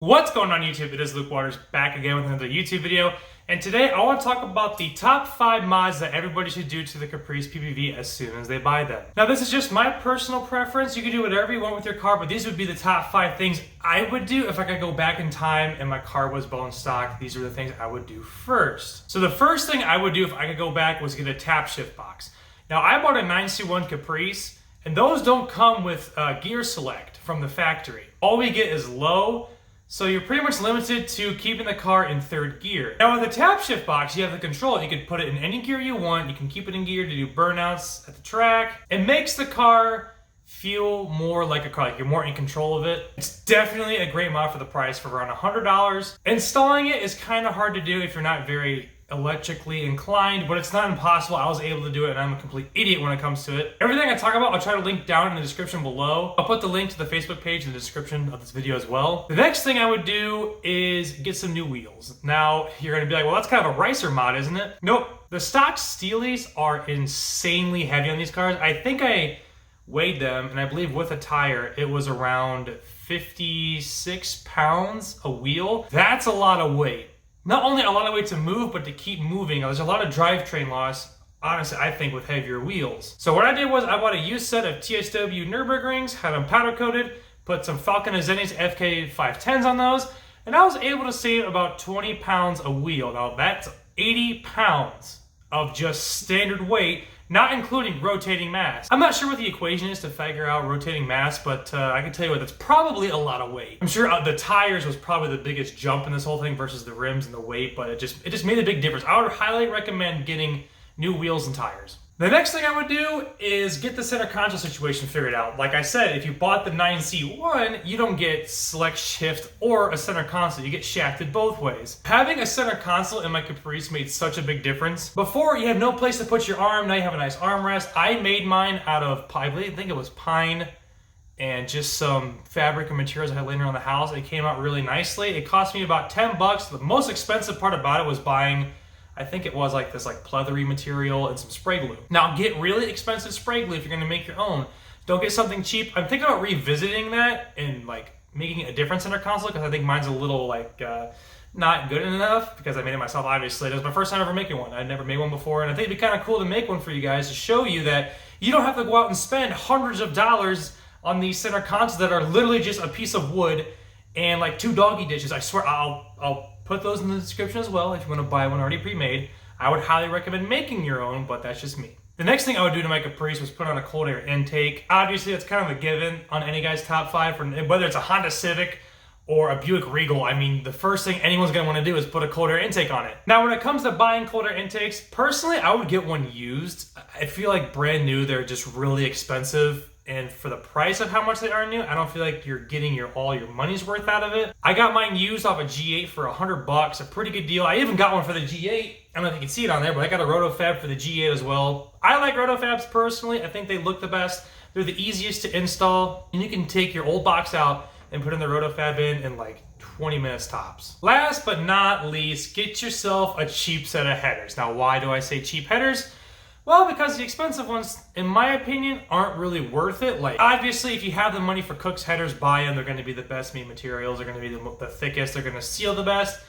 What's going on YouTube? It is Luke Waters back again with another YouTube video. And today I want to talk about the top 5 mods that everybody should do to the Caprice PPV as soon as they buy them. Now this is just my personal preference. You can do whatever you want with your car, but these would be the top 5 things I would do if I could go back in time and my car was bone stock. These are the things I would do first. So the first thing I would do if I could go back was get a tap shift box. Now I bought a 9C1 Caprice and those don't come with gear select from the factory. All we get is low. So you're pretty much limited to keeping the car in 3rd gear. Now with the tap shift box, you have the control. You can put it in any gear you want. You can keep it in gear to do burnouts at the track. It makes the car feel more like a car, like you're more in control of it. It's definitely a great mod for the price for around $100. Installing it is kind of hard to do if you're not very electrically inclined, but it's not impossible. I was able to do it and I'm a complete idiot when it comes to it. Everything I talk about, I'll try to link down in the description below. I'll put the link to the Facebook page in the description of this video as well. The next thing I would do is get some new wheels. Now, you're gonna be like, well, that's kind of a ricer mod, isn't it? Nope. The stock Steelies are insanely heavy on these cars. I think I weighed them, and I believe with a tire, it was around 56 pounds a wheel. That's a lot of weight. Not only a lot of weight to move, but to keep moving. There's a lot of drivetrain loss, honestly, I think, with heavier wheels. So what I did was I bought a used set of TSW Nürburgrings, had them powder coated, put some Falcon Azeni's FK510s on those, and I was able to save about 20 pounds a wheel. Now that's 80 pounds of just standard weight, not including rotating mass. I'm not sure what the equation is to figure out rotating mass, but I can tell you what, that's probably a lot of weight. I'm sure the tires was probably the biggest jump in this whole thing versus the rims and the weight, but it just made a big difference. I would highly recommend getting new wheels and tires. The next thing I would do is get the center console situation figured out. Like I said, if you bought the 9C1, you don't get select shift or a center console. You get shafted both ways. Having a center console in my Caprice made such a big difference. Before, you had no place to put your arm. Now you have a nice armrest. I made mine out of, I think it was pine and just some fabric and materials I had laying around the house. It came out really nicely. It cost me about 10 bucks. The most expensive part about it was buying, I think it was like this pleathery material and some spray glue. Now get really expensive spray glue if you're gonna make your own. Don't get something cheap. I'm thinking about revisiting that and making a different center console because I think mine's a little not good enough because I made it myself, obviously. It was my first time ever making one. I'd never made one before, and I think it'd be kind of cool to make one for you guys to show you that you don't have to go out and spend hundreds of dollars on these center consoles that are literally just a piece of wood and 2 doggy dishes. I swear, I'll put those in the description as well if you want to buy one already pre-made. I would highly recommend making your own, but that's just me. The next thing I would do to my Caprice was put on a cold air intake. Obviously, that's kind of a given on any guy's top 5, for whether it's a Honda Civic or a Buick Regal. I mean, the first thing anyone's going to want to do is put a cold air intake on it. Now, when it comes to buying cold air intakes, personally, I would get one used. I feel like brand new, they're just really expensive. And for the price of how much they are new, I don't feel like you're getting all your money's worth out of it. I got mine used off a G8 for 100 bucks, a pretty good deal. I even got one for the G8. I don't know if you can see it on there, but I got a RotoFab for the G8 as well. I like RotoFabs personally. I think they look the best. They're the easiest to install, and you can take your old box out and put in the RotoFab in 20 minutes tops. Last but not least, get yourself a cheap set of headers. Now, why do I say cheap headers? Well, because the expensive ones, in my opinion, aren't really worth it. Obviously, if you have the money for Cook's headers, buy them. They're going to be the best made materials. They're going to be the thickest. They're going to seal the best.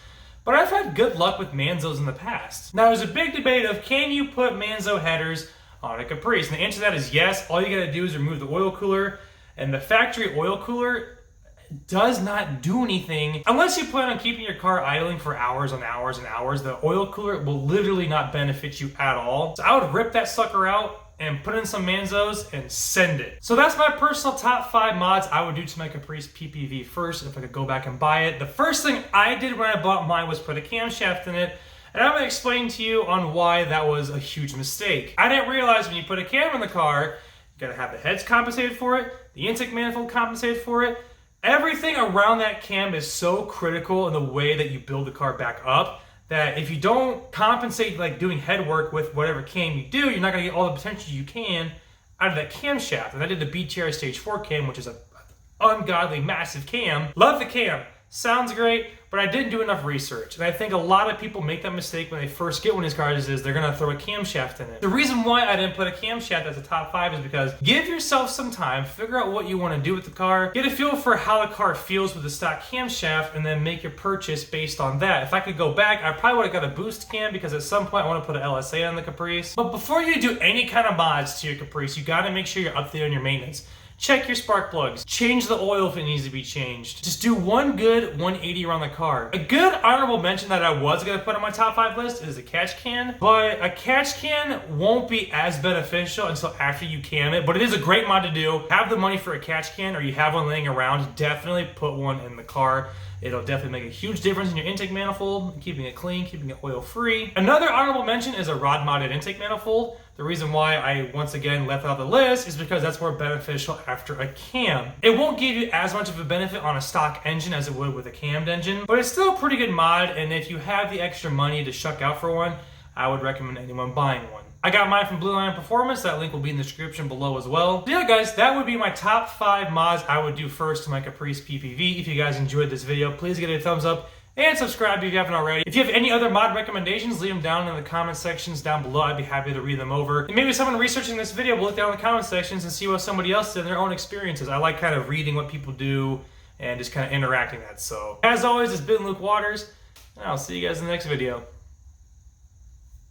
But I've had good luck with Manzos in the past. Now, there's a big debate of, can you put Manzo headers on a Caprice? And the answer to that is yes. All you got to do is remove the oil cooler. And the factory oil cooler does not do anything. Unless you plan on keeping your car idling for hours and hours and hours, the oil cooler will literally not benefit you at all. So I would rip that sucker out and put in some Manzos and send it. So that's my personal top 5 mods I would do to my Caprice PPV first if I could go back and buy it. The first thing I did when I bought mine was put a camshaft in it. And I'm gonna explain to you on why that was a huge mistake. I didn't realize when you put a cam in the car, you gotta have the heads compensated for it, the intake manifold compensated for it. Everything around that cam is so critical in the way that you build the car back up that if you don't compensate doing head work with whatever cam you do, you're not going to get all the potential you can out of that camshaft. And I did the BTR Stage 4 cam, which is an ungodly massive cam. Love the cam. Sounds great, but I didn't do enough research. And I think a lot of people make that mistake when they first get one of these cars is they're gonna throw a camshaft in it. The reason why I didn't put a camshaft as a top 5 is because give yourself some time, figure out what you wanna do with the car, get a feel for how the car feels with the stock camshaft, and then make your purchase based on that. If I could go back, I probably would've got a boost cam because at some point I wanna put an LSA on the Caprice. But before you do any kind of mods to your Caprice, you gotta make sure you're up to date on your maintenance. Check your spark plugs. Change the oil if it needs to be changed. Just do one good 180 around the car. A good honorable mention that I was gonna put on my top 5 list is a catch can, but a catch can won't be as beneficial until after you cam it, but it is a great mod to do. Have the money for a catch can or you have one laying around, definitely put one in the car. It'll definitely make a huge difference in your intake manifold, keeping it clean, keeping it oil free. Another honorable mention is a rod mounted intake manifold. The reason why I once again left it off the list is because that's more beneficial after a cam. It won't give you as much of a benefit on a stock engine as it would with a cammed engine, but it's still a pretty good mod, and if you have the extra money to shuck out for one, I would recommend anyone buying one. I got mine from Blue Line Performance. That link will be in the description below as well. So yeah, guys, that would be my top 5 mods I would do first to my Caprice PPV. If you guys enjoyed this video, please give it a thumbs up and subscribe if you haven't already. If you have any other mod recommendations, leave them down in the comment sections down below. I'd be happy to read them over. And maybe someone researching this video will look down in the comment sections and see what somebody else did in their own experiences. I like kind of reading what people do and just kind of interacting that. So, as always, it's been Luke Waters, and I'll see you guys in the next video.